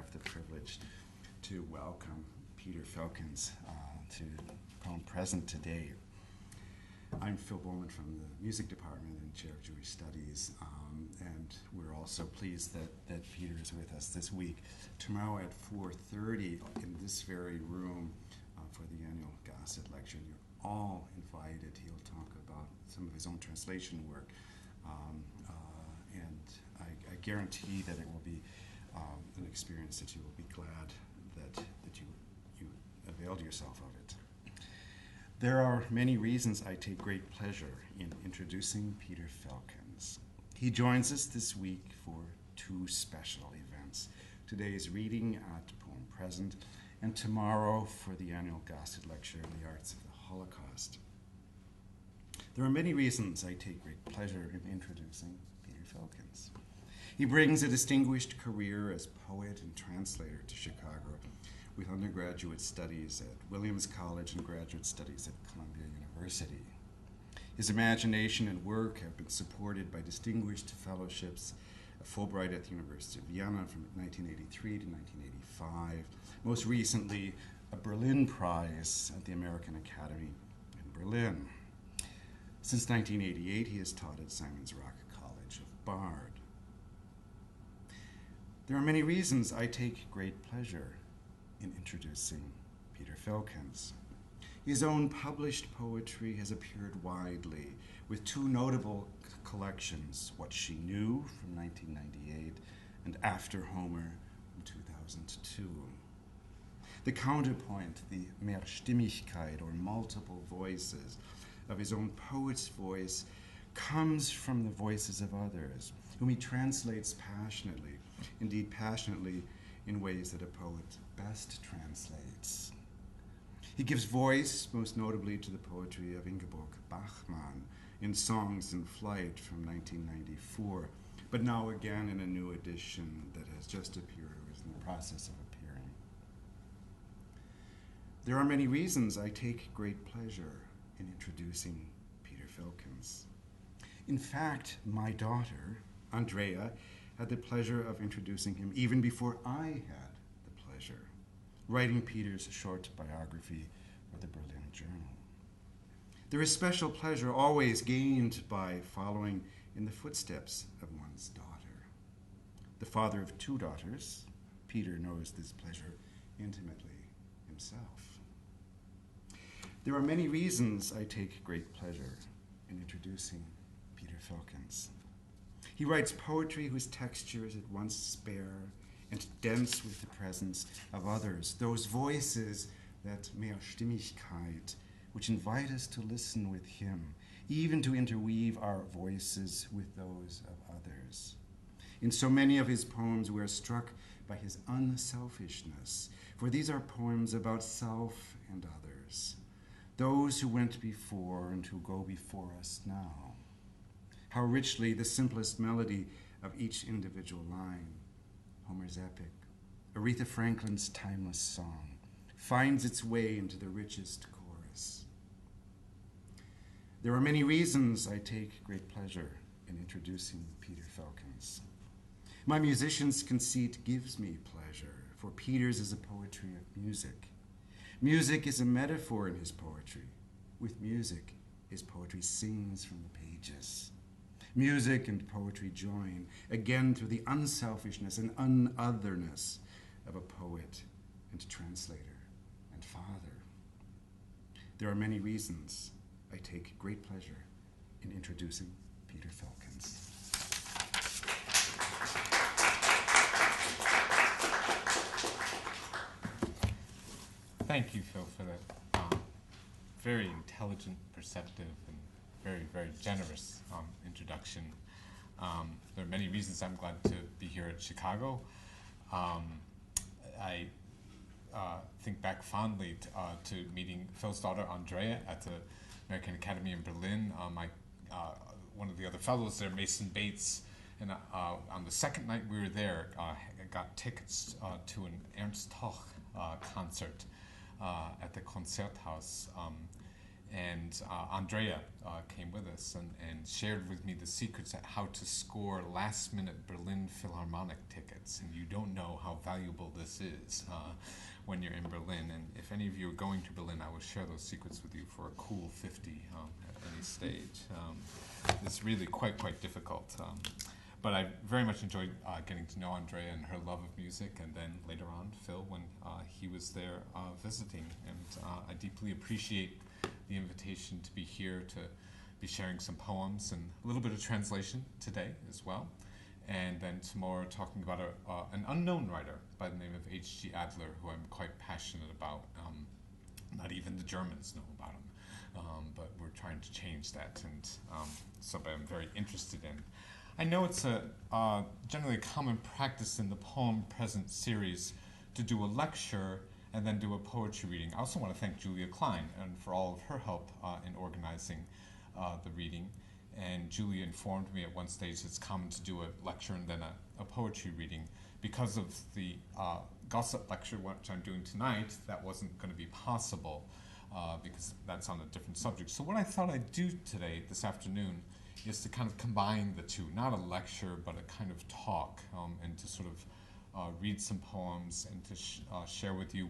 have the privilege to welcome Peter Filkins to Poem Present today. I'm Phil Bowman from the Music Department and Chair of Jewish Studies, and we're also pleased that Peter is with us this week. Tomorrow at 4:30 in this very room for the annual Gasset Lecture, and you're all invited. He'll talk about some of his own translation work, and I guarantee that it will be an experience that you will be glad that you availed yourself of it. There are many reasons I take great pleasure in introducing Peter Filkins. He joins us this week for two special events. Today's reading at Poem Present, and tomorrow for the annual Gasset Lecture in the Arts of the Holocaust. There are many reasons I take great pleasure in introducing Peter Filkins. He brings a distinguished career as poet and translator to Chicago, with undergraduate studies at Williams College and graduate studies at Columbia University. His imagination and work have been supported by distinguished fellowships, a Fulbright at the University of Vienna from 1983 to 1985, most recently a Berlin Prize at the American Academy in Berlin. Since 1988, he has taught at Simon's Rock College of Bard. There are many reasons I take great pleasure in introducing Peter Filkins. His own published poetry has appeared widely, with two notable collections, What She Knew from 1998 and After Homer from 2002. The counterpoint, the Mehrstimmigkeit, or multiple voices, of his own poet's voice comes from the voices of others, whom he translates passionately, indeed passionately, in ways that a poet best translates. He gives voice, most notably, to the poetry of Ingeborg Bachmann in Songs in Flight from 1994, but now again in a new edition that has just appeared or is in the process of appearing. There are many reasons I take great pleasure in introducing Peter Filkins. In fact, my daughter, Andrea, had the pleasure of introducing him even before I had the pleasure, writing Peter's short biography for the Berlin Journal. There is special pleasure always gained by following in the footsteps of one's daughter. The father of two daughters, Peter knows this pleasure intimately himself. There are many reasons I take great pleasure in introducing Peter Filkins. He writes poetry whose texture is at once spare and dense with the presence of others, those voices, that Mehrstimmigkeit, which invite us to listen with him, even to interweave our voices with those of others. In so many of his poems, we are struck by his unselfishness, for these are poems about self and others, those who went before and who go before us now. How richly the simplest melody of each individual line, Homer's epic, Aretha Franklin's timeless song, finds its way into the richest chorus. There are many reasons I take great pleasure in introducing Peter Filkins. My musician's conceit gives me pleasure, for Peter's is a poetry of music. Music is a metaphor in his poetry. With music, his poetry sings from the pages. Music and poetry join, again through the unselfishness and unotherness of a poet and translator and father. There are many reasons I take great pleasure in introducing Peter Filkins. Thank you, Phil, for that very intelligent, perceptive, and very, very generous introduction. There are many reasons I'm glad to be here at Chicago. I think back fondly to meeting Phil's daughter, Andrea, at the American Academy in Berlin. One of the other fellows there, Mason Bates, and on the second night we were there, got tickets to an Ernst Toch concert at the Konzerthaus. And Andrea came with us and shared with me the secrets at how to score last-minute Berlin Philharmonic tickets. And you don't know how valuable this this is when you're in Berlin. And if any of you are going to Berlin, I will share those secrets with you for a cool 50 at any stage. It's really quite difficult. But I very much enjoyed getting to know Andrea and her love of music, and then later on Phil when he was there visiting. And I deeply appreciate the invitation to be here to be sharing some poems and a little bit of translation today as well. And then tomorrow talking about an unknown writer by the name of H.G. Adler, who I'm quite passionate about. Not even the Germans know about him, but we're trying to change that, and somebody I'm very interested in. I know it's generally a common practice in the Poem Present series to do a lecture and then do a poetry reading. I also want to thank Julia Klein and for all of her help in organizing the reading. And Julia informed me at one stage it's common to do a lecture and then a poetry reading. Because of the gossip lecture, which I'm doing tonight, that wasn't going to be possible because that's on a different subject. So what I thought I'd do today, this afternoon, is to kind of combine the two, not a lecture, but a kind of talk, and to sort of read some poems and to share with you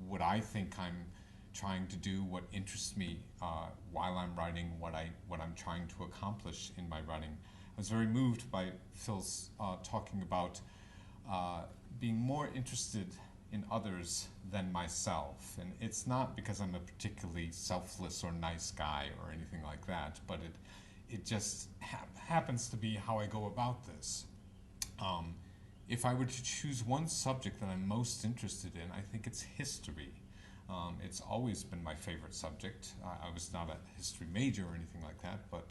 what I think I'm trying to do, what interests me while I'm writing, what I'm trying to accomplish in my writing. I was very moved by Phil's talking about being more interested in others than myself. And it's not because I'm a particularly selfless or nice guy or anything like that, but it just happens to be how I go about this. If I were to choose one subject that I'm most interested in, I think it's history. It's always been my favorite subject. I was not a history major or anything like that, but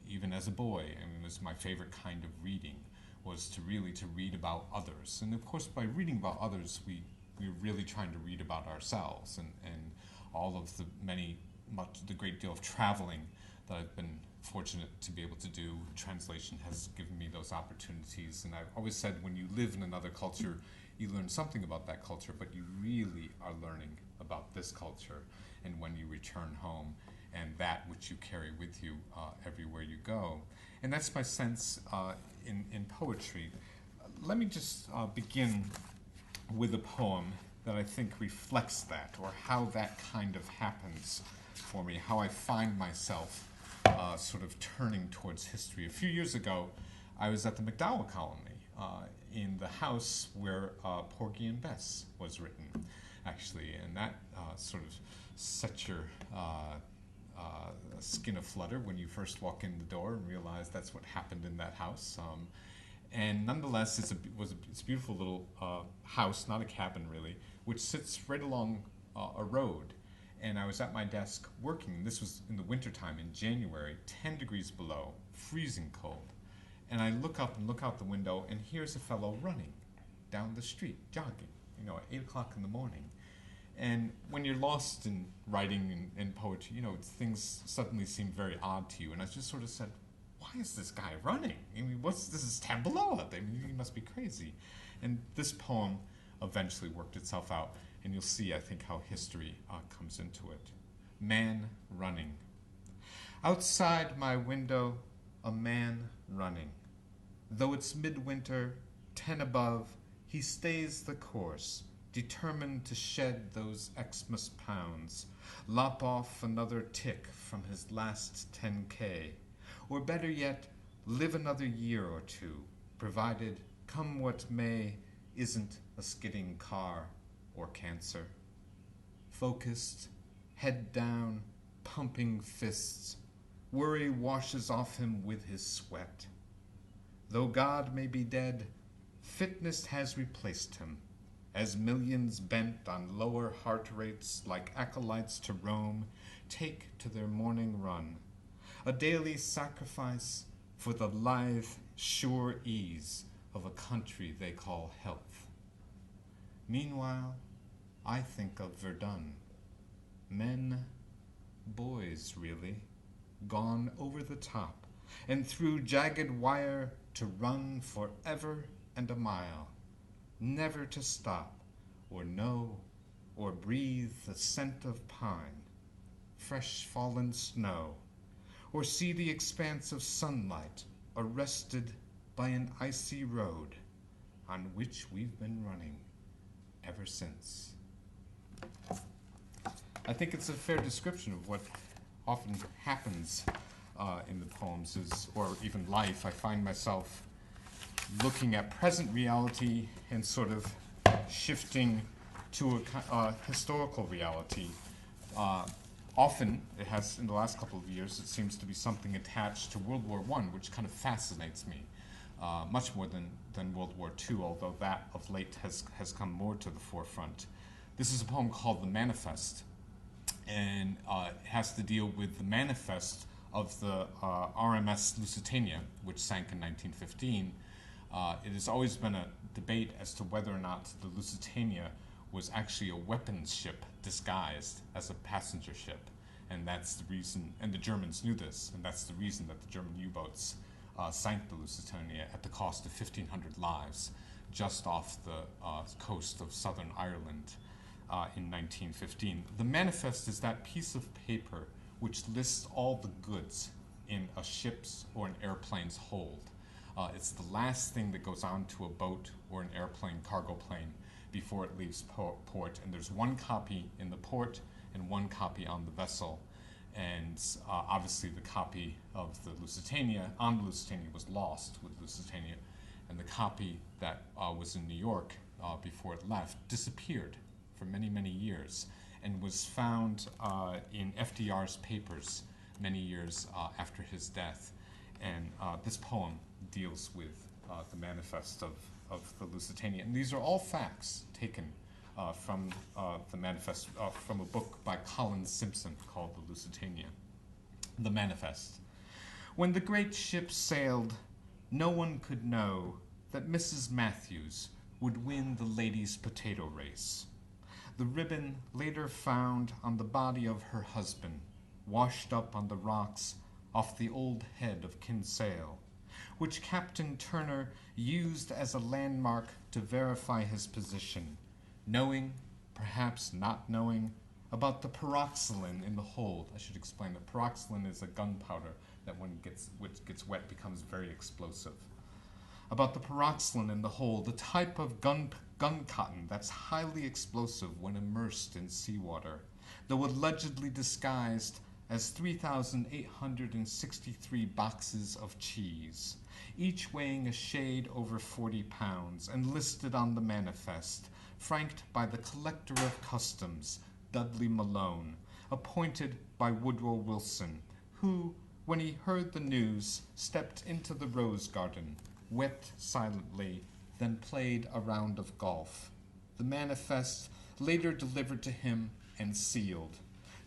even as a boy, it was my favorite kind of reading, was to read about others. And of course, by reading about others, we're really trying to read about ourselves, and all of the great deal of traveling that I've been fortunate to be able to do. Translation has given me those opportunities, and I've always said when you live in another culture, you learn something about that culture, but you really are learning about this culture, and when you return home, and that which you carry with you everywhere you go. And that's my sense in poetry. Let me just begin with a poem that I think reflects that, or how that kind of happens for me, how I find myself sort of turning towards history. A few years ago, I was at the MacDowell Colony in the house where Porgy and Bess was written, actually, and that sort of sets your skin aflutter when you first walk in the door and realize that's what happened in that house. And nonetheless, it's a beautiful little house, not a cabin really, which sits right along a road. And I was at my desk working. This was in the wintertime in January, 10 degrees below, freezing cold. And I look up and look out the window, and here's a fellow running down the street, jogging, at 8 o'clock in the morning. And when you're lost in writing and poetry, things suddenly seem very odd to you. And I just sort of said, why is this guy running? I mean, this is 10 below. I mean, he must be crazy. And this poem eventually worked itself out. And you'll see, I think, how history comes into it. Man running. Outside my window, a man running. Though it's midwinter, 10 above, he stays the course, determined to shed those Xmas pounds, lop off another tick from his last 10K, or better yet, live another year or two, provided, come what may, isn't a skidding car or cancer. Focused, head down, pumping fists, worry washes off him with his sweat. Though God may be dead, fitness has replaced him, as millions bent on lower heart rates like acolytes to Rome take to their morning run, a daily sacrifice for the lithe, sure ease of a country they call health. Meanwhile, I think of Verdun. Men, boys really, gone over the top, and through jagged wire to run forever and a mile, never to stop, or know, or breathe the scent of pine, fresh fallen snow, or see the expanse of sunlight arrested by an icy road on which we've been running, since. I think it's a fair description of what often happens in the poems, or even life. I find myself looking at present reality and sort of shifting to a historical reality. Often, it has, in the last couple of years, it seems to be something attached to World War I, which kind of fascinates me, much more than World War II, although that of late has come more to the forefront. This is a poem called The Manifest, and it has to deal with the manifest of the RMS Lusitania, which sank in 1915. It has always been a debate as to whether or not the Lusitania was actually a weapons ship disguised as a passenger ship. And that's the reason, and the Germans knew this, and that's the reason that the German U-boats sank the Lusitania at the cost of 1,500 lives just off the coast of southern Ireland in 1915. The manifest is that piece of paper which lists all the goods in a ship's or an airplane's hold. It's the last thing that goes onto a boat or an airplane, cargo plane, before it leaves port. And there's one copy in the port and one copy on the vessel. And obviously the copy of the Lusitania, on the Lusitania, was lost with Lusitania. And the copy that was in New York before it left disappeared for many, many years and was found in FDR's papers many years after his death. And this poem deals with the manifest of the Lusitania. And these are all facts taken from the manifest, from a book by Colin Simpson called The Lusitania. The Manifest. When the great ship sailed, no one could know that Mrs. Matthews would win the ladies' potato race. The ribbon later found on the body of her husband, washed up on the rocks off the old head of Kinsale, which Captain Turner used as a landmark to verify his position, knowing, perhaps not knowing, about the peroxylin in the hold. I should explain that peroxylin is a gunpowder that when it gets wet becomes very explosive. About the peroxylin in the hold, the type of gun cotton that's highly explosive when immersed in seawater, though allegedly disguised as 3,863 boxes of cheese, each weighing a shade over 40 pounds, and listed on the manifest, franked by the Collector of Customs, Dudley Malone, appointed by Woodrow Wilson, who, when he heard the news, stepped into the rose garden, wept silently, then played a round of golf. The manifest later delivered to him and sealed,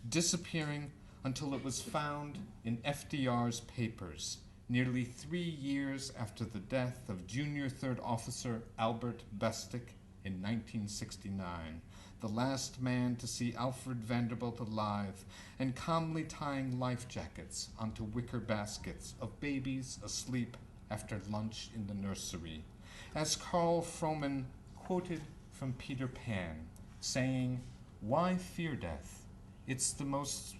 disappearing until it was found in FDR's papers, nearly 3 years after the death of Junior Third Officer Albert Bestick in 1969, the last man to see Alfred Vanderbilt alive and calmly tying life jackets onto wicker baskets of babies asleep after lunch in the nursery, as Carl Frohman quoted from Peter Pan, saying, "Why fear death? It's the most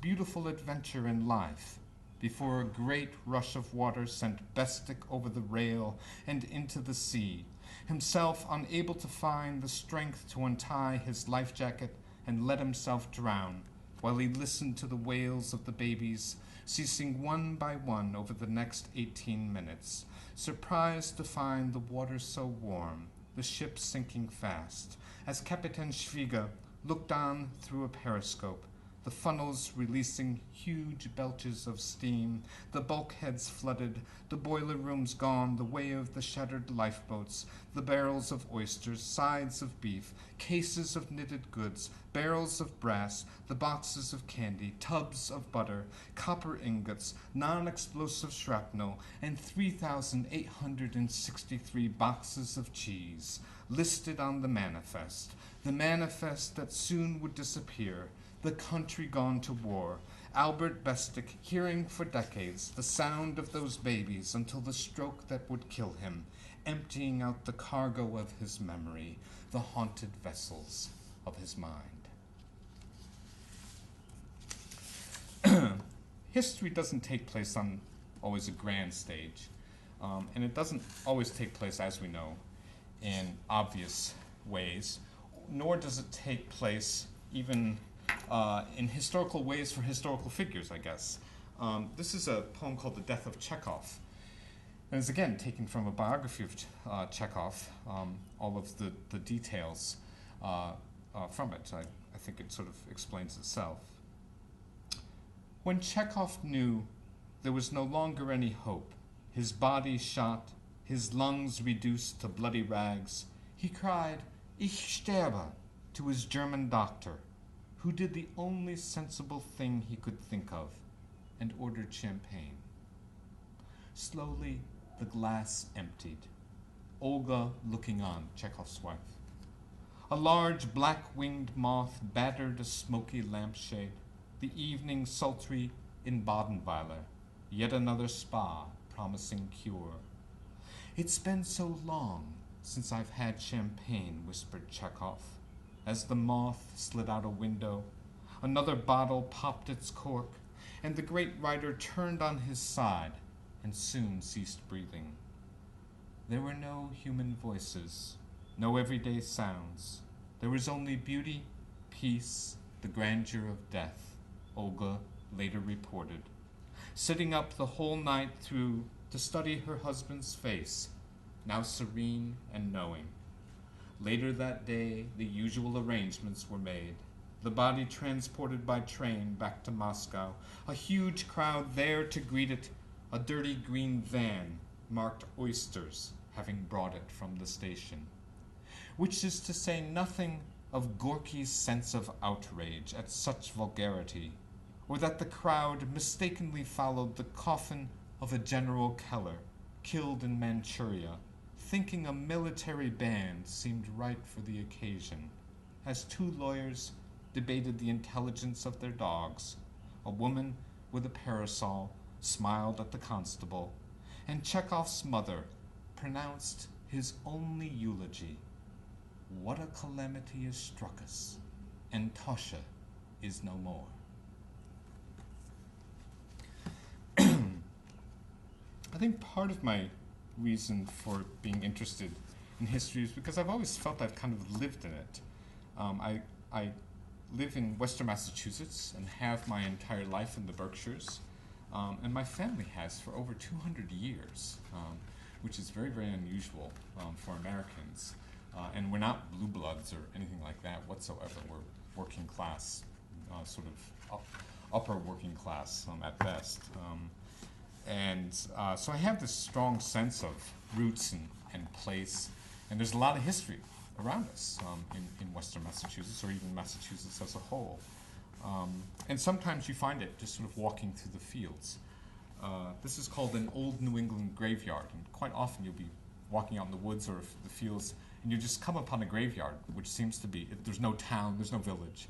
beautiful adventure in life." Before a great rush of water sent Bestick over the rail and into the sea, himself unable to find the strength to untie his life jacket and let himself drown, while he listened to the wails of the babies, ceasing one by one over the next 18 minutes, surprised to find the water so warm, the ship sinking fast, as Captain Schwiger looked on through a periscope, the funnels releasing huge belches of steam, the bulkheads flooded, the boiler rooms gone the way of the shattered lifeboats, the barrels of oysters, sides of beef, cases of knitted goods, barrels of brass, the boxes of candy, tubs of butter, copper ingots, non-explosive shrapnel, and 3,863 boxes of cheese, listed on the manifest that soon would disappear, the country gone to war, Albert Bestick hearing for decades the sound of those babies until the stroke that would kill him, emptying out the cargo of his memory, the haunted vessels of his mind. History doesn't take place on always a grand stage, and it doesn't always take place, as we know, in obvious ways, nor does it take place even in historical ways for historical figures, I guess. This is a poem called The Death of Chekhov. And it's again taken from a biography of Chekhov, all of the details from it. I think it sort of explains itself. When Chekhov knew there was no longer any hope, his body shot, his lungs reduced to bloody rags, he cried, "Ich sterbe," to his German doctor, who did the only sensible thing he could think of, and ordered champagne. Slowly, the glass emptied. Olga looking on, Chekhov's wife. A large black-winged moth battered a smoky lampshade. The evening sultry in Badenweiler, yet another spa promising cure. It's been so long since I've had champagne, whispered Chekhov. As the moth slid out a window, another bottle popped its cork, and the great writer turned on his side and soon ceased breathing. There were no human voices, no everyday sounds. There was only beauty, peace, the grandeur of death, Olga later reported, sitting up the whole night through to study her husband's face, now serene and knowing. Later that day, the usual arrangements were made. The body transported by train back to Moscow, a huge crowd there to greet it, a dirty green van marked oysters, having brought it from the station. Which is to say nothing of Gorky's sense of outrage at such vulgarity, or that the crowd mistakenly followed the coffin of a General Keller, killed in Manchuria, thinking a military band seemed right for the occasion, as two lawyers debated the intelligence of their dogs. A woman with a parasol smiled at the constable, and Chekhov's mother pronounced his only eulogy. What a calamity has struck us, and Tosha is no more. I think part of my reason for being interested in history is because I've always felt I've kind of lived in it. I live in Western Massachusetts and have my entire life in the Berkshires, and my family has for over 200 years, which is very, very unusual for Americans. And we're not blue bloods or anything like that whatsoever. We're working class, sort of upper working class at best. So I have this strong sense of roots and place, and there's a lot of history around us in Western Massachusetts, or even Massachusetts as a whole. And sometimes you find it just sort of walking through the fields. This is called an old New England graveyard, and quite often you'll be walking out in the woods or the fields, and you just come upon a graveyard, which seems to be, there's no town, there's no village.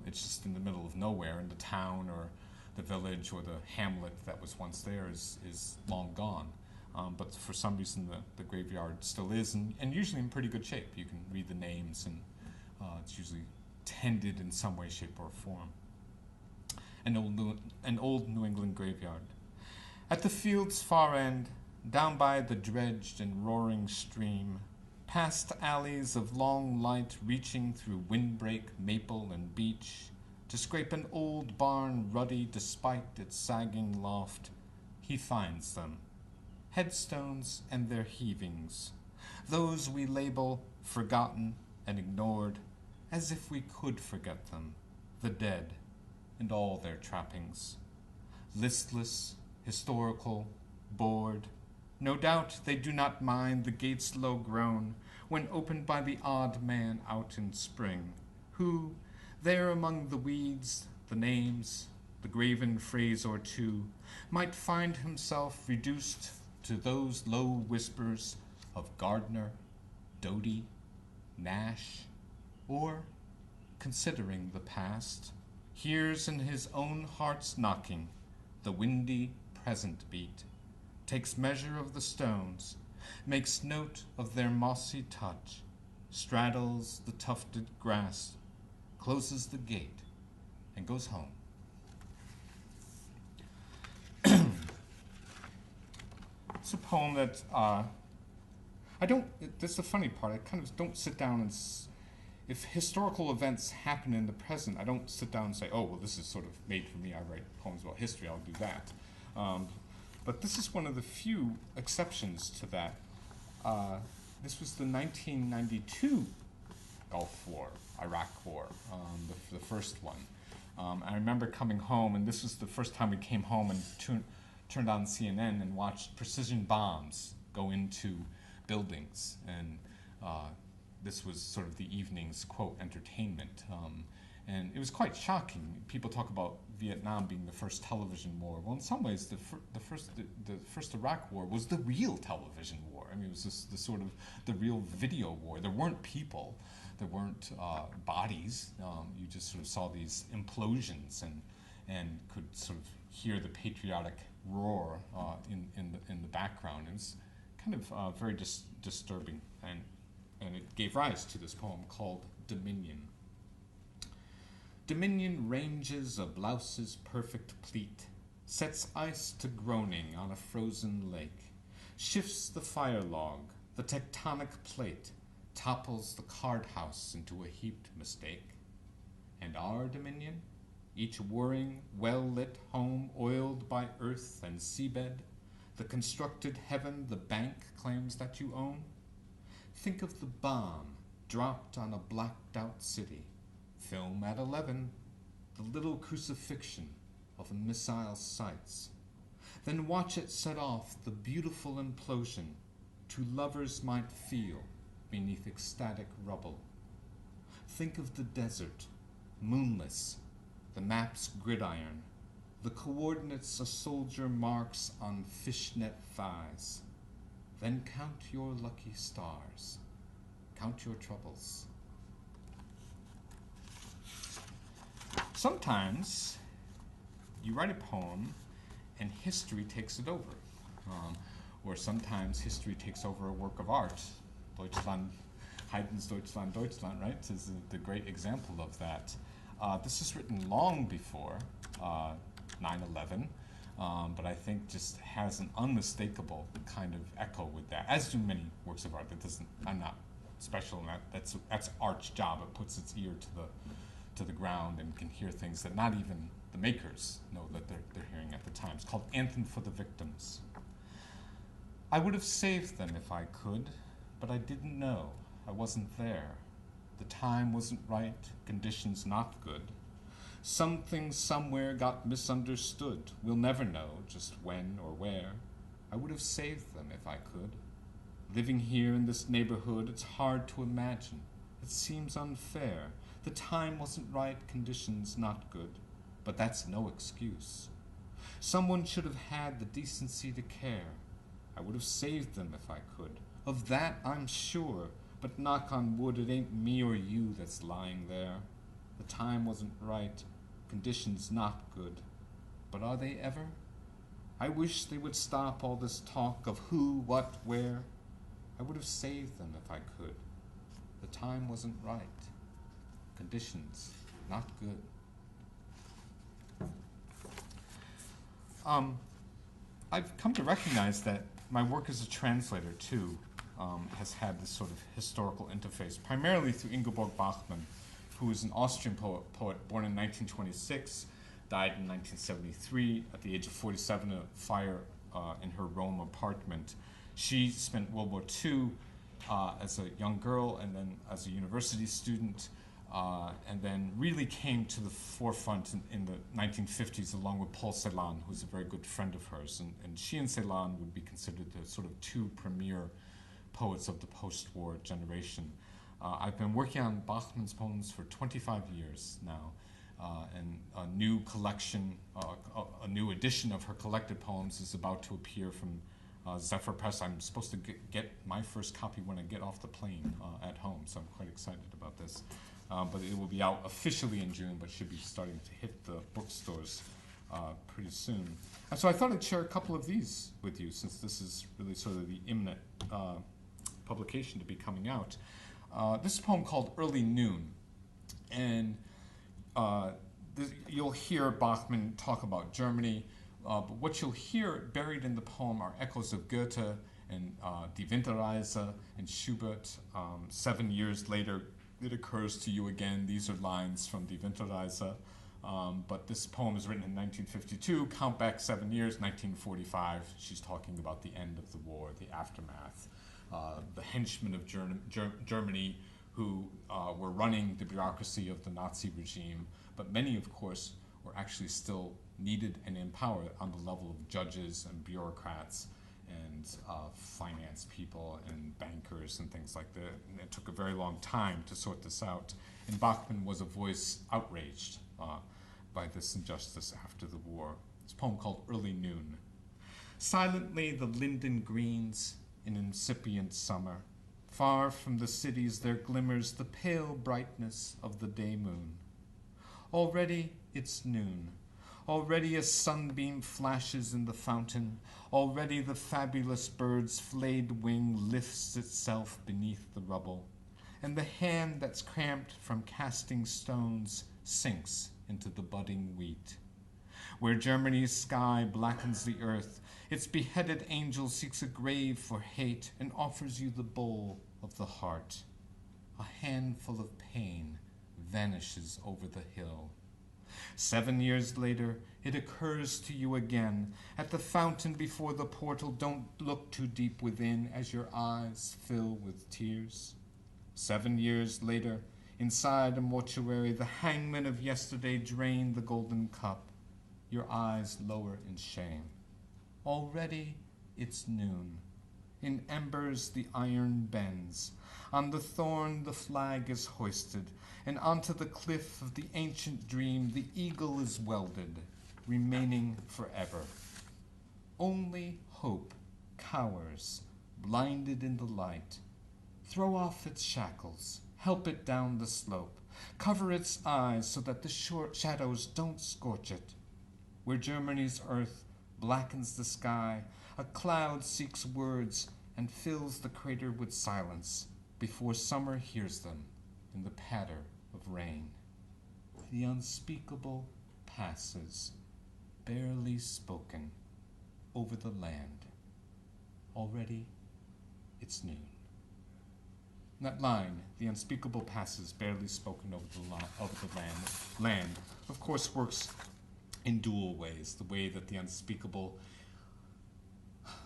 It's just in the middle of nowhere, and the town or the village or the hamlet that was once there is long gone. But for some reason the graveyard still is, and usually in pretty good shape. You can read the names, and it's usually tended in some way, shape, or form. An old New England graveyard. At the field's far end, down by the dredged and roaring stream, past alleys of long light reaching through windbreak, maple, and beech, to scrape an old barn ruddy despite its sagging loft, he finds them, headstones and their heavings, those we label forgotten and ignored, as if we could forget them, the dead and all their trappings. Listless, historical, bored, no doubt they do not mind the gate's low groan when opened by the odd man out in spring, who, there among the weeds, the names, the graven phrase or two, might find himself reduced to those low whispers of Gardner, Doty, Nash, or, considering the past, hears in his own heart's knocking the windy present beat, takes measure of the stones, makes note of their mossy touch, straddles the tufted grass, closes the gate, and goes home. It's a poem that I don't, that's the funny part, I kind of don't sit down and, if historical events happen in the present, I don't sit down and say, oh, well, this is sort of made for me, I write poems about history, I'll do that. But this is one of the few exceptions to that. This was the 1992 Gulf War, Iraq War, the first one. I remember coming home, and this was the first time we came home and turned on CNN and watched precision bombs go into buildings. And this was sort of the evening's, quote, entertainment. And it was quite shocking. People talk about Vietnam being the first television war. Well, in some ways, the first Iraq war was the real television war. I mean, it was just the sort of the real video war. There weren't people. There weren't bodies. You just sort of saw these implosions and could sort of hear the patriotic roar in the background. It was kind of very disturbing, and it gave rise to this poem called Dominion. Dominion ranges a blouse's perfect pleat, sets ice to groaning on a frozen lake, shifts the fire log, the tectonic plate, topples the card house into a heaped mistake. And our Dominion, each whirring, well-lit home oiled by earth and seabed, the constructed heaven the bank claims that you own? Think of the bomb dropped on a blacked-out city, film at 11, the little crucifixion of a missile sights. Then watch it set off the beautiful implosion two lovers might feel beneath ecstatic rubble. Think of the desert, moonless, the map's gridiron, the coordinates a soldier marks on fishnet thighs. Then count your lucky stars, count your troubles. Sometimes you write a poem and history takes it over. Or sometimes history takes over a work of art. Deutschland, Haydn's Deutschland, Deutschland, right, is the great example of that. This is written long before 9/11, but I think just has an unmistakable kind of echo with that, as do many works of art. That doesn't, I'm not special in that. That's art's job. It puts its ear to the ground and can hear things that not even the makers know that they're hearing at the time. It's called Anthem for the Victims. I would have saved them if I could, but I didn't know. I wasn't there. The time wasn't right, conditions not good. Something somewhere got misunderstood. We'll never know just when or where. I would have saved them if I could. Living here in this neighborhood, it's hard to imagine. It seems unfair. The time wasn't right, conditions not good. But that's no excuse. Someone should have had the decency to care. I would have saved them if I could. Of that I'm sure, but knock on wood, it ain't me or you that's lying there. The time wasn't right, conditions not good. But are they ever? I wish they would stop all this talk of who, what, where. I would have saved them if I could. The time wasn't right, conditions not good. I've come to recognize that my work as a translator, too, has had this sort of historical interface, primarily through Ingeborg Bachmann, who is an Austrian poet born in 1926, died in 1973 at the age of 47 in a fire in her Rome apartment. She spent World War II as a young girl and then as a university student, and then really came to the forefront in the 1950s along with Paul Celan, who's a very good friend of hers. And she and Celan would be considered the sort of two premier poets of the post-war generation. I've been working on Bachmann's poems for 25 years now, and a new collection, a new edition of her collected poems is about to appear from Zephyr Press. I'm supposed to get my first copy when I get off the plane at home, so I'm quite excited about this. But it will be out officially in June, but should be starting to hit the bookstores pretty soon. And so I thought I'd share a couple of these with you, since this is really sort of the imminent publication to be coming out. This is a poem called Early Noon. And you'll hear Bachmann talk about Germany, but what you'll hear buried in the poem are echoes of Goethe and Die Winterreise and Schubert. 7 years later, it occurs to you again. These are lines from Die Winterreise. But this poem is written in 1952. Count back 7 years, 1945. She's talking about the end of the war, the aftermath. The henchmen of Germany who were running the bureaucracy of the Nazi regime, but many, of course, were actually still needed and empowered on the level of judges and bureaucrats and finance people and bankers and things like that. And it took a very long time to sort this out. And Bachmann was a voice outraged by this injustice after the war. It's a poem called Early Noon. Silently the linden greens in incipient summer. Far from the cities there glimmers the pale brightness of the day moon. Already it's noon. Already a sunbeam flashes in the fountain. Already the fabulous bird's flayed wing lifts itself beneath the rubble. And the hand that's cramped from casting stones sinks into the budding wheat. Where Germany's sky blackens the earth, its beheaded angel seeks a grave for hate and offers you the bowl of the heart. A handful of pain vanishes over the hill. 7 years later, it occurs to you again. At the fountain before the portal, don't look too deep within as your eyes fill with tears. 7 years later, inside a mortuary, the hangman of yesterday drained the golden cup. Your eyes lower in shame. Already it's noon. In embers the iron bends. On the thorn the flag is hoisted, and onto the cliff of the ancient dream the eagle is welded, remaining forever. Only hope cowers, blinded in the light. Throw off its shackles, help it down the slope, cover its eyes so that the short shadows don't scorch it. Where Germany's earth blackens the sky, a cloud seeks words and fills the crater with silence before summer hears them in the patter of rain. The unspeakable passes, barely spoken, over the land. Already it's noon. That line, the unspeakable passes, barely spoken over the land, of course works in dual ways. The way that the unspeakable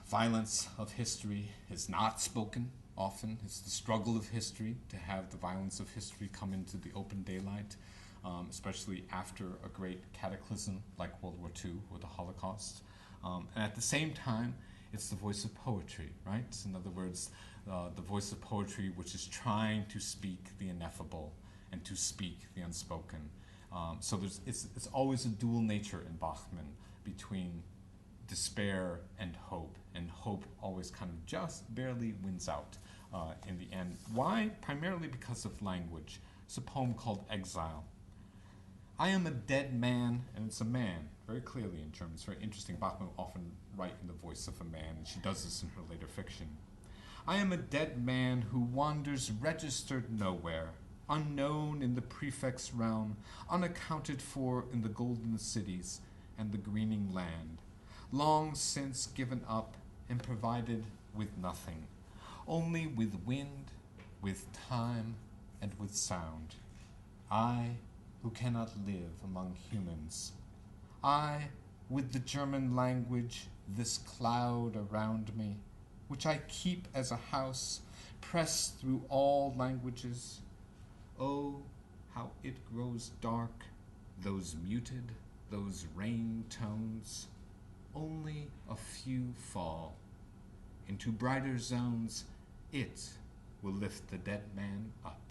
violence of history is not spoken often. It's the struggle of history to have the violence of history come into the open daylight, especially after a great cataclysm like World War II or the Holocaust. And at the same time, it's the voice of poetry, right? In other words, the voice of poetry which is trying to speak the ineffable and to speak the unspoken. So it's always a dual nature in Bachmann between despair and hope always kind of just barely wins out in the end. Why? Primarily because of language. It's a poem called Exile. I am a dead man, and it's a man, very clearly in German. It's very interesting. Bachmann will often write in the voice of a man, and she does this in her later fiction. I am a dead man who wanders registered nowhere, unknown in the prefect's realm, unaccounted for in the golden cities and the greening land, long since given up and provided with nothing, only with wind, with time, and with sound. I, who cannot live among humans. I, with the German language, this cloud around me, which I keep as a house, pressed through all languages. Oh, how it grows dark, those muted, those rain tones. Only a few fall. Into brighter zones, it will lift the dead man up.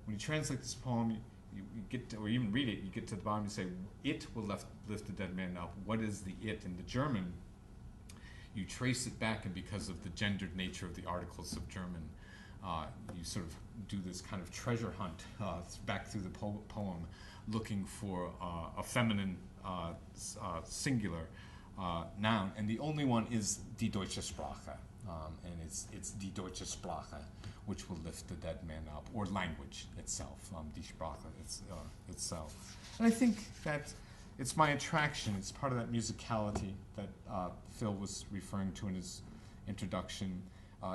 When you translate this poem, you get to, or even read it, you get to the bottom and say, it will lift the dead man up. What is the it? In the German, you trace it back, and because of the gendered nature of the articles of German, you sort of do this kind of treasure hunt back through the poem, looking for a feminine singular noun, and the only one is die deutsche Sprache, and it's die deutsche Sprache, which will lift the dead man up, or language itself, die Sprache itself. And I think that it's my attraction. It's part of that musicality that Phil was referring to in introduction.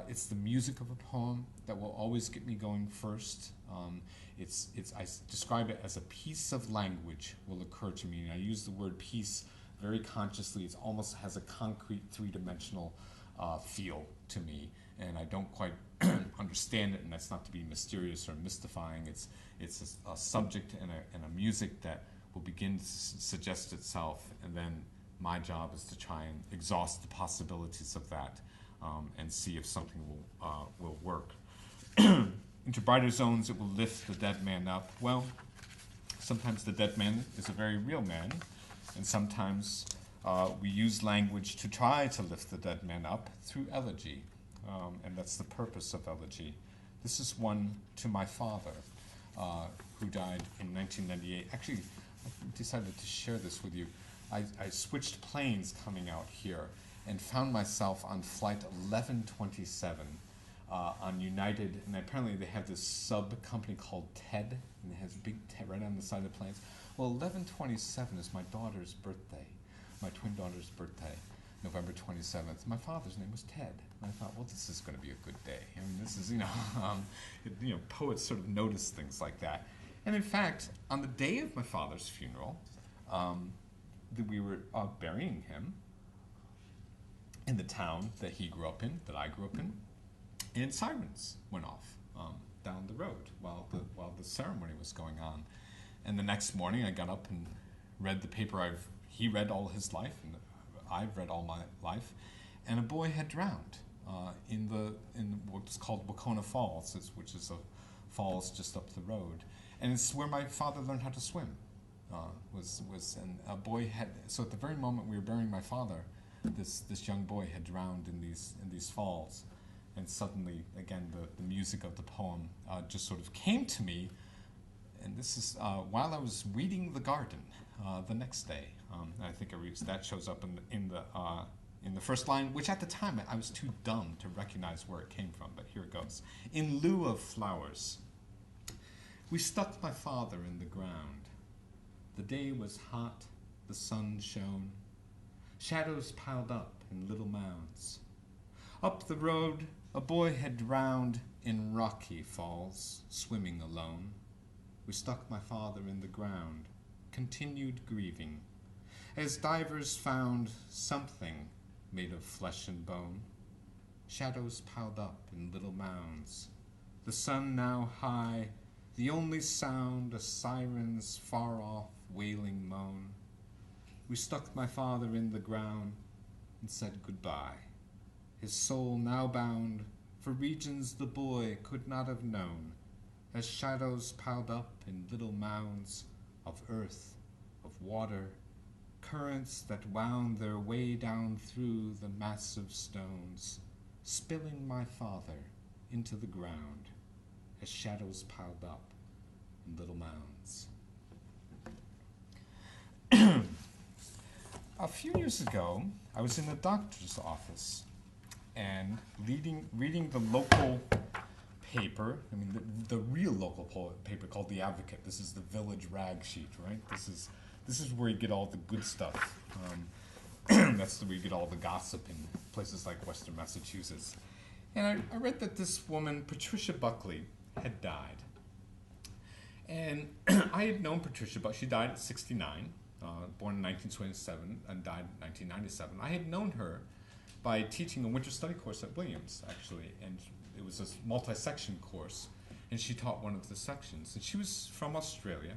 It's the music of a poem that will always get me going first. I describe it as a piece of language will occur to me. And I use the word piece very consciously. It almost has a concrete three-dimensional feel to me, and I don't quite understand it, and that's not to be mysterious or mystifying. It's a subject and a music that will begin to suggest itself, and then my job is to try and exhaust the possibilities of that and see if something will work. Into brighter zones, it will lift the dead man up. Well, sometimes the dead man is a very real man, and sometimes we use language to try to lift the dead man up through elegy, and that's the purpose of elegy. This is one to my father, who died in 1998. Actually, I decided to share this with you. I switched planes coming out here and found myself on flight 1127 on United, and apparently they have this sub-company called TED, and it has a big TED right on the side of the planes. Well, 1127 is my daughter's birthday, my twin daughter's birthday, November 27th. My father's name was Ted. And I thought, well, this is going to be a good day. I mean, this is, poets sort of notice things like that. And in fact, on the day of my father's funeral, we were burying him in the town that he grew up in, that I grew up in, and sirens went off down the road while the ceremony was going on. And the next morning, I got up and read the paper. He read all his life, and I've read all my life, and a boy had drowned in what's called Wacona Falls, which is a falls just up the road, and it's where my father learned how to swim. And a boy had, so at the very moment we were burying my father, this young boy had drowned in these falls, and suddenly again the music of the poem just sort of came to me. And this is while I was weeding the garden the next day. I think that shows up in the first line, which at the time I was too dumb to recognize where it came from, but here it goes. In lieu of flowers, we stuck my father in the ground. The day was hot, the sun shone. Shadows piled up in little mounds. Up the road, a boy had drowned in rocky falls, swimming alone. We stuck my father in the ground, continued grieving, as divers found something made of flesh and bone. Shadows piled up in little mounds. The sun now high, the only sound a siren's far-off wailing moan. We stuck my father in the ground and said goodbye, his soul now bound for regions the boy could not have known, as shadows piled up in little mounds of earth, of water, currents that wound their way down through the massive stones, spilling my father into the ground, as shadows piled up in little mounds. A few years ago, I was in a doctor's office and reading the local paper, the real local paper called The Advocate. This is the village rag sheet, right? This is where you get all the good stuff. That's where you get all the gossip in places like Western Massachusetts. And I read that this woman, Patricia Buckley, had died. And I had known Patricia, but she died at 69, born in 1927 and died in 1997. I had known her by teaching a winter study course at Williams, actually, and it was a multi-section course, and she taught one of the sections. And she was from Australia,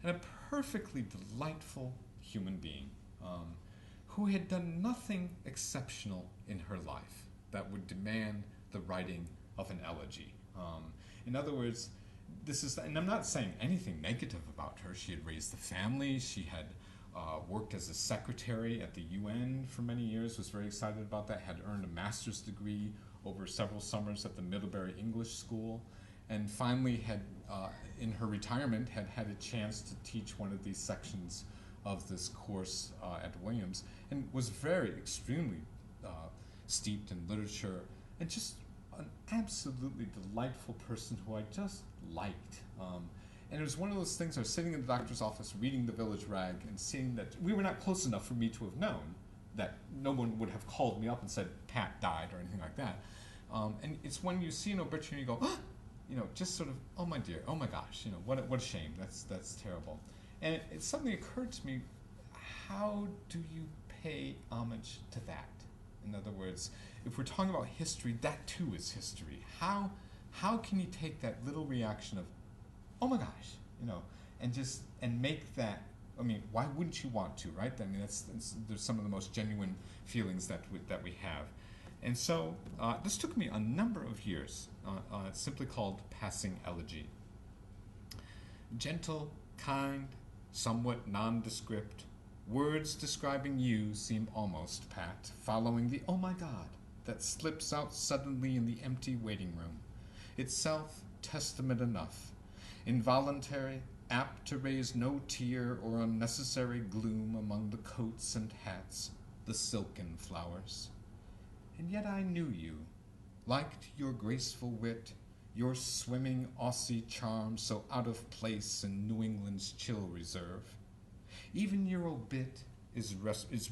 and a perfectly delightful human being who had done nothing exceptional in her life that would demand the writing of an elegy. In other words, and I'm not saying anything negative about her. She had raised the family. She had worked as a secretary at the UN for many years, was very excited about that, had earned a master's degree over several summers at the Middlebury English School, and finally had, in her retirement, had a chance to teach one of these sections of this course at Williams, and was extremely steeped in literature, and just an absolutely delightful person who I just liked. And it was one of those things, I was sitting in the doctor's office reading the Village Rag and seeing that we were not close enough for me to have known, that no one would have called me up and said Pat died or anything like that. And it's when you see an obituary, you go, oh, just sort of, oh my dear, oh my gosh, what a shame. That's terrible. And it suddenly occurred to me, how do you pay homage to that? In other words, if we're talking about history, that too is history. How can you take that little reaction of, oh my gosh, and make that? I mean, why wouldn't you want to, right? I mean, there's some of the most genuine feelings that we have. And so this took me a number of years. It's simply called Passing Elegy. Gentle, kind, somewhat nondescript, words describing you seem almost pat, following the oh my God that slips out suddenly in the empty waiting room. Itself testament enough, involuntary, apt to raise no tear or unnecessary gloom among the coats and hats, the silken flowers. And yet I knew you, liked your graceful wit, your swimming Aussie charm so out of place in New England's chill reserve. Even your obit is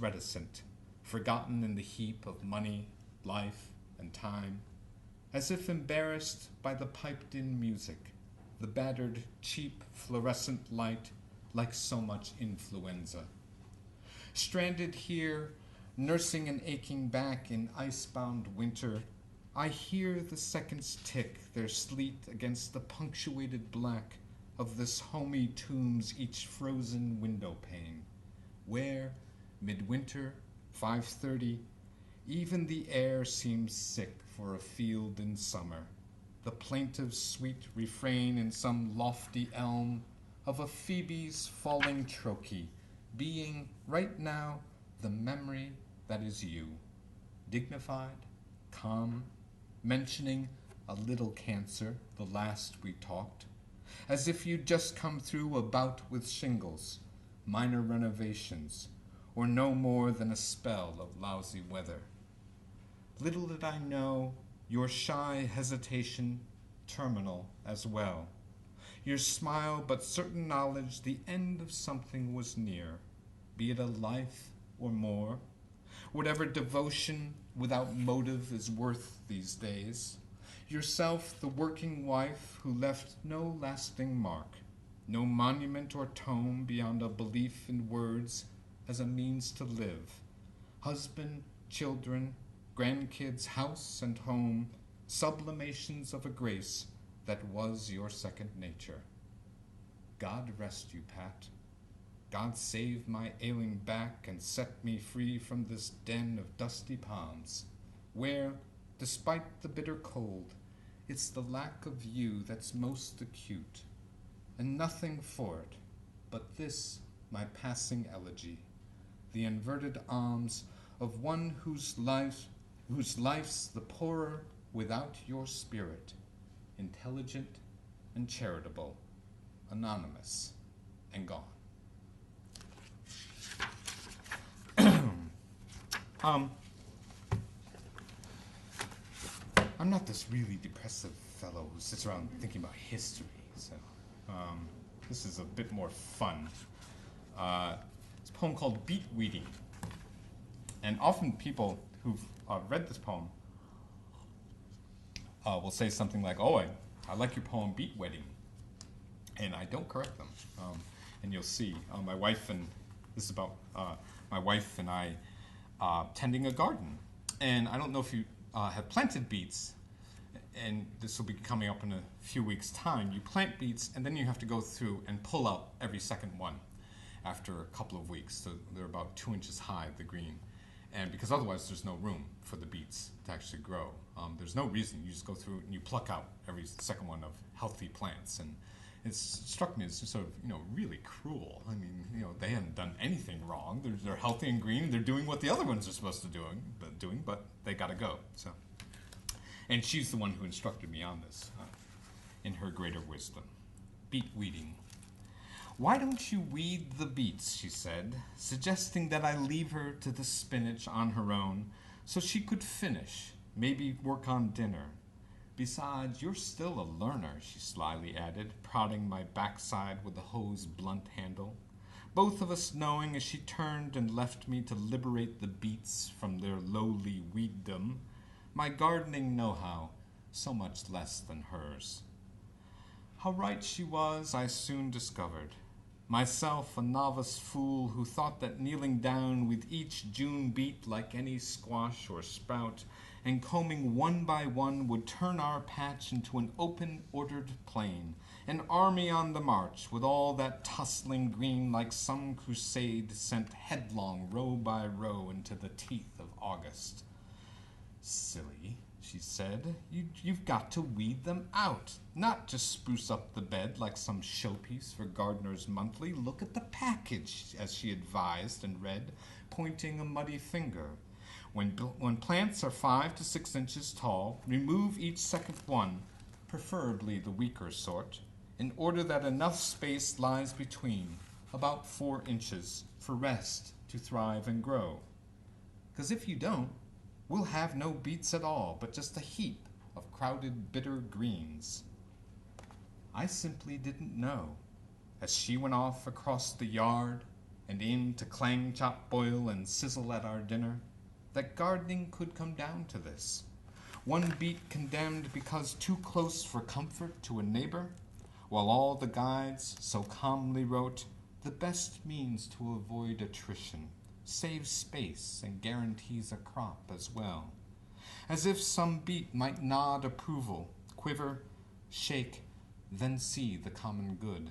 reticent, forgotten in the heap of money, life, and time, as if embarrassed by the piped-in music, the battered, cheap, fluorescent light, like so much influenza. Stranded here, nursing an aching back in icebound winter, I hear the seconds tick their sleet against the punctuated black of this homey tomb's each frozen window pane, where, midwinter, 5:30, even the air seems sick for a field in summer, the plaintive sweet refrain in some lofty elm of a Phoebe's falling trochee, being, right now, the memory that is you, dignified, calm, mentioning a little cancer, the last we talked, as if you'd just come through a bout with shingles, minor renovations, or no more than a spell of lousy weather. Little did I know your shy hesitation terminal as well, your smile but certain knowledge the end of something was near, be it a life or more, whatever devotion without motive is worth these days, yourself the working wife who left no lasting mark, no monument or tome beyond a belief in words as a means to live, husband, children, grandkids, house and home, sublimations of a grace that was your second nature. God rest you, Pat. God save my ailing back and set me free from this den of dusty palms, where, despite the bitter cold, it's the lack of you that's most acute, and nothing for it but this, my passing elegy, the inverted alms of one whose life's the poorer without your spirit, intelligent and charitable, anonymous and gone. I'm not this really depressive fellow who sits around thinking about history, so this is a bit more fun. It's a poem called Beet Weeding. And often people who've read this poem will say something like, oh, I like your poem Beet Wedding. And I don't correct them. And you'll see, my wife and I tending a garden. And I don't know if you have planted beets, and this will be coming up in a few weeks' time. You plant beets, and then you have to go through and pull out every second one after a couple of weeks. So they're about 2 inches high, the green. And because otherwise there's no room for the beets to actually grow. There's no reason. You just go through and you pluck out every second one of healthy plants. And it struck me as sort of, really cruel. I mean, they hadn't done anything wrong. They're healthy and green, and they're doing what the other ones are supposed to doing, but they got to go. So, and she's the one who instructed me on this in her greater wisdom. Beet weeding. Why don't you weed the beets, she said, suggesting that I leave her to the spinach on her own so she could finish, maybe work on dinner. Besides, you're still a learner, she slyly added, prodding my backside with the hose blunt handle. both of us knowing as she turned and left me to liberate the beets from their lowly weeddom, my gardening know-how so much less than hers. How right she was, I soon discovered. Myself, a novice fool who thought that kneeling down with each June beet like any squash or sprout, and combing one by one would turn our patch into an open, ordered plain, an army on the march, with all that tussling green like some crusade sent headlong row by row into the teeth of August. Silly, she said, you've got to weed them out, not just spruce up the bed like some showpiece for Gardener's Monthly. Look at the package, as she advised and read, pointing a muddy finger. When plants are 5 to 6 inches tall, remove each second one, preferably the weaker sort, in order that enough space lies between, about 4 inches, for rest to thrive and grow. 'Cause if you don't, we'll have no beets at all, but just a heap of crowded bitter greens. I simply didn't know, as she went off across the yard and in to clang, chop, boil, and sizzle at our dinner, that gardening could come down to this. One beet condemned because too close for comfort to a neighbor, while all the guides so calmly wrote, the best means to avoid attrition, saves space, and guarantees a crop as well. As if some beet might nod approval, quiver, shake, then see the common good.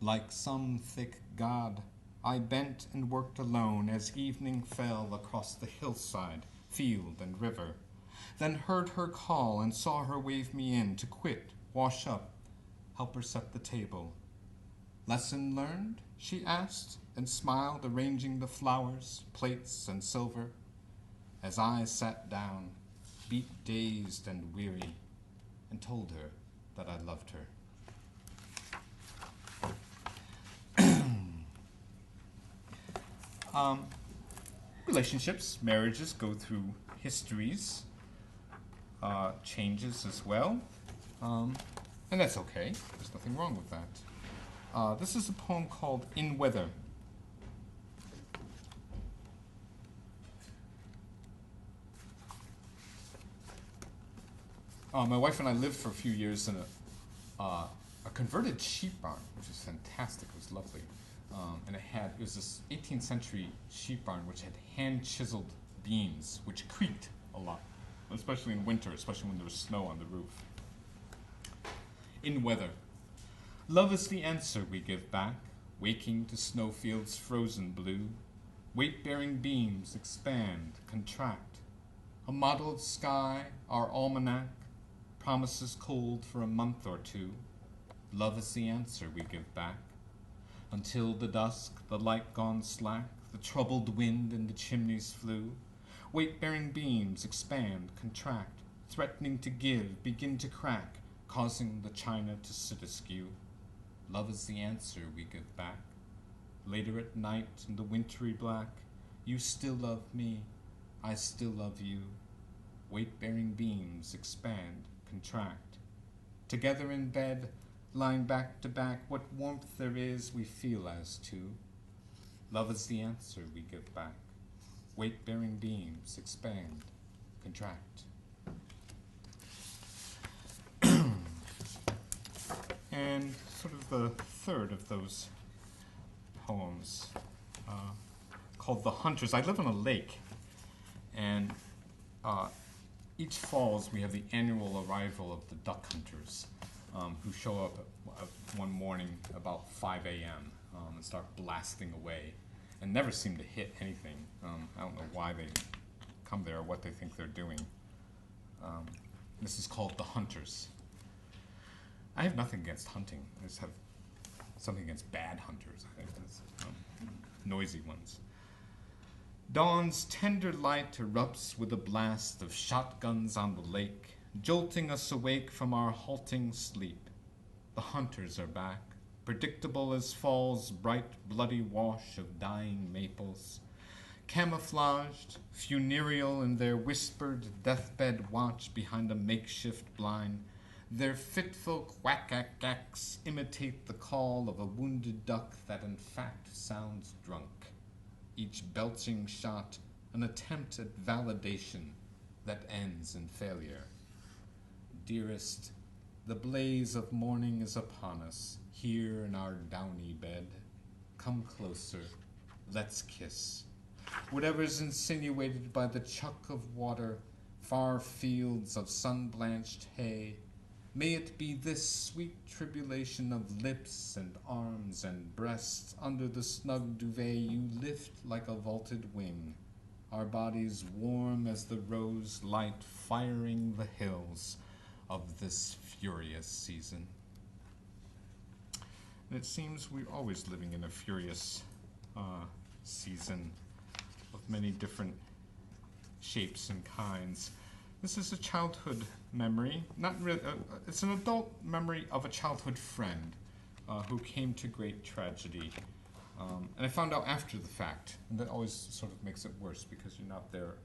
Like some thick god, I bent and worked alone as evening fell across the hillside, field, and river, then heard her call and saw her wave me in to quit, wash up, help her set the table. Lesson learned? She asked, and smiled, arranging the flowers, plates, and silver, as I sat down, beet-dazed and weary, and told her that I loved her. Relationships, marriages go through histories, changes as well, and that's okay. There's nothing wrong with that. This is a poem called In Weather. My wife and I lived for a few years in a converted sheep barn, which was fantastic. It was lovely. And it was this 18th century sheep barn which had hand-chiseled beams, which creaked a lot, especially in winter, especially when there was snow on the roof. In Weather. Love is the answer we give back, waking to snowfields frozen blue. Weight-bearing beams expand, contract. A mottled sky, our almanac, promises cold for a month or two. Love is the answer we give back. Until the dusk, the light gone slack, the troubled wind in the chimneys flew. Weight-bearing beams expand, contract, threatening to give, begin to crack, causing the china to sit askew. Love is the answer we give back. Later at night in the wintry black, you still love me, I still love you. Weight-bearing beams expand, contract. Together in bed, lying back to back, what warmth there is we feel as two. Love is the answer we give back. Weight-bearing beams expand, contract. And sort of the third of those poems, called The Hunters. I live on a lake, and each falls we have the annual arrival of the duck hunters, who show up one morning about 5 a.m. And start blasting away and never seem to hit anything. I don't know why they come there or what they think they're doing. This is called The Hunters. I have nothing against hunting. I just have something against bad hunters, I think. Noisy ones. Dawn's tender light erupts with a blast of shotguns on the lake, jolting us awake from our halting sleep. The hunters are back, predictable as fall's bright, bloody wash of dying maples. Camouflaged, funereal in their whispered deathbed watch behind a makeshift blind, Their fitful quack-ack-acks imitate the call of a wounded duck that in fact sounds drunk. Each belching shot an attempt at validation that ends in failure. Dearest, the blaze of morning is upon us, here in our downy bed. Come closer, let's kiss. Whatever's insinuated by the chuck of water, far fields of sun-blanched hay, may it be this sweet tribulation of lips and arms and breasts under the snug duvet you lift like a vaulted wing, our bodies warm as the rose light firing the hills of this furious season. And it seems we're always living in a furious season of many different shapes and kinds. This is a childhood memory, not really, it's an adult memory of a childhood friend who came to great tragedy. And I found out after the fact, and that always sort of makes it worse because you're not there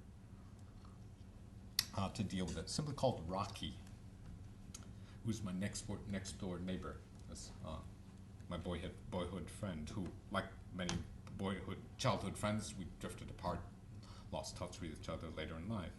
to deal with it. Simply called Rocky, who's my next door neighbor. That's my boyhood friend who, like many childhood friends, we drifted apart, lost touch with each other later in life.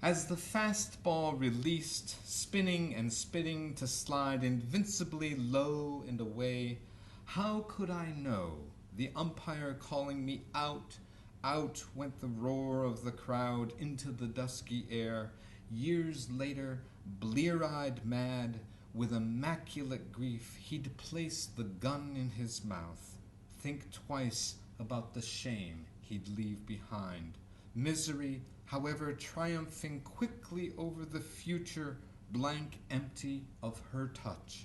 As the fastball released, spinning and spitting to slide invincibly low and away, how could I know? The umpire calling me out, out went the roar of the crowd into the dusky air. Years later, blear-eyed mad, with immaculate grief, he'd place the gun in his mouth. Think twice about the shame he'd leave behind. Misery, however, triumphing quickly over the future, blank empty of her touch,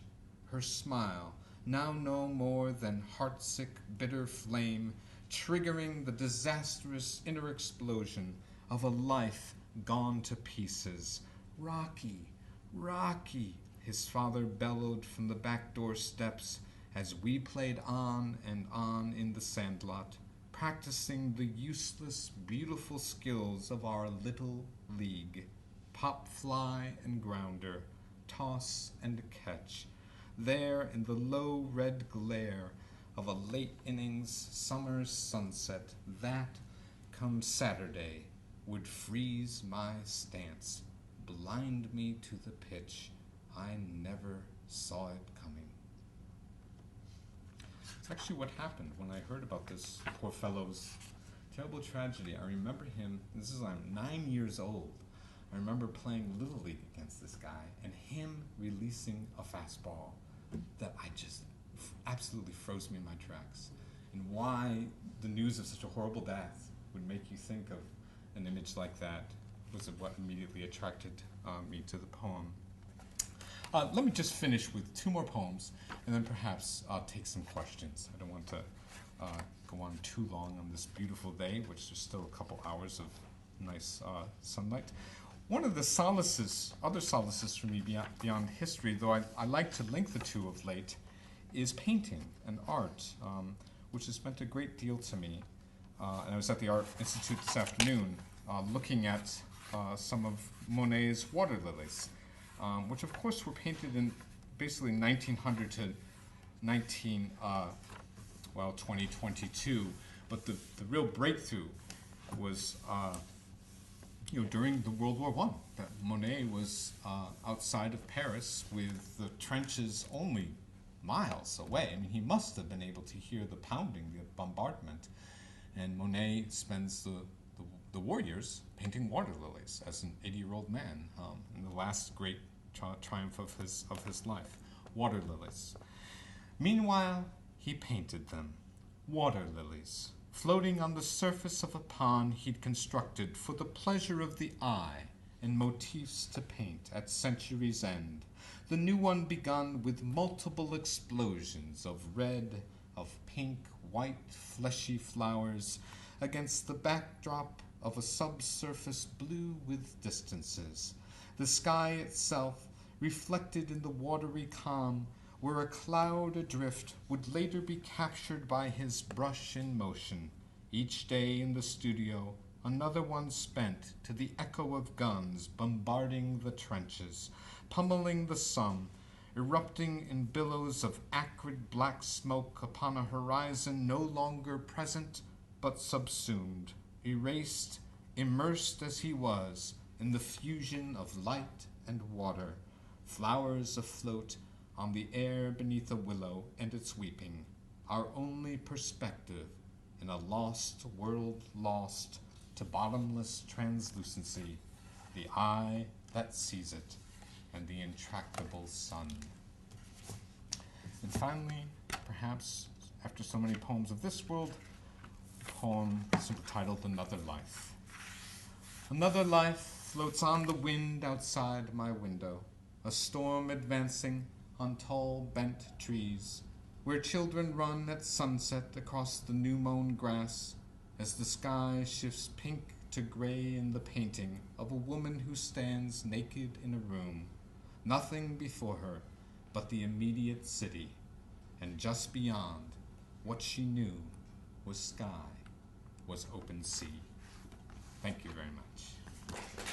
her smile, now no more than heartsick, bitter flame, triggering the disastrous inner explosion of a life gone to pieces. Rocky, Rocky, his father bellowed from the back door steps as we played on and on in the sandlot, practicing the useless, beautiful skills of our little league. Pop fly and grounder, toss and catch. There in the low red glare of a late innings summer sunset, that, come Saturday, would freeze my stance, blind me to the pitch. I never saw it coming. It's actually what happened when I heard about this poor fellow's terrible tragedy. I remember him, I'm 9 years old. I remember playing Little League against this guy and him releasing a fastball that I just absolutely froze me in my tracks. And why the news of such a horrible death would make you think of an image like that was what immediately attracted me to the poem. Let me just finish with 2 more poems, and then perhaps take some questions. I don't want to go on too long on this beautiful day, which there's still a couple hours of nice sunlight. One of the other solaces for me beyond history, though I like to link the two of late, is painting and art, which has meant a great deal to me. And I was at the Art Institute this afternoon looking at some of Monet's water lilies, which of course were painted in basically 1900 to 2022. But the real breakthrough was during the World War I. That Monet was outside of Paris with the trenches only miles away. I mean, he must have been able to hear the pounding, the bombardment. And Monet spends the war years painting water lilies as an 80-year-old man in the last great triumph of his life. Water lilies. Meanwhile, he painted them. Water lilies, floating on the surface of a pond he'd constructed for the pleasure of the eye and motifs to paint at century's end. The new one begun with multiple explosions of red, of pink, white, fleshy flowers against the backdrop of a subsurface blue with distances. The sky itself, reflected in the watery calm, where a cloud adrift would later be captured by his brush in motion. Each day in the studio, another one spent to the echo of guns bombarding the trenches, pummeling the sun, erupting in billows of acrid black smoke upon a horizon no longer present but subsumed, erased, immersed as he was in the fusion of light and water, flowers afloat on the air beneath a willow and its weeping, our only perspective in a lost world lost to bottomless translucency, the eye that sees it, and the intractable sun. And finally, perhaps after so many poems of this world, a poem titled Another Life. Another life floats on the wind outside my window, a storm advancing on tall bent trees, where children run at sunset across the new-mown grass as the sky shifts pink to gray in the painting of a woman who stands naked in a room, nothing before her but the immediate city, and just beyond, what she knew was sky, was open sea. Thank you very much.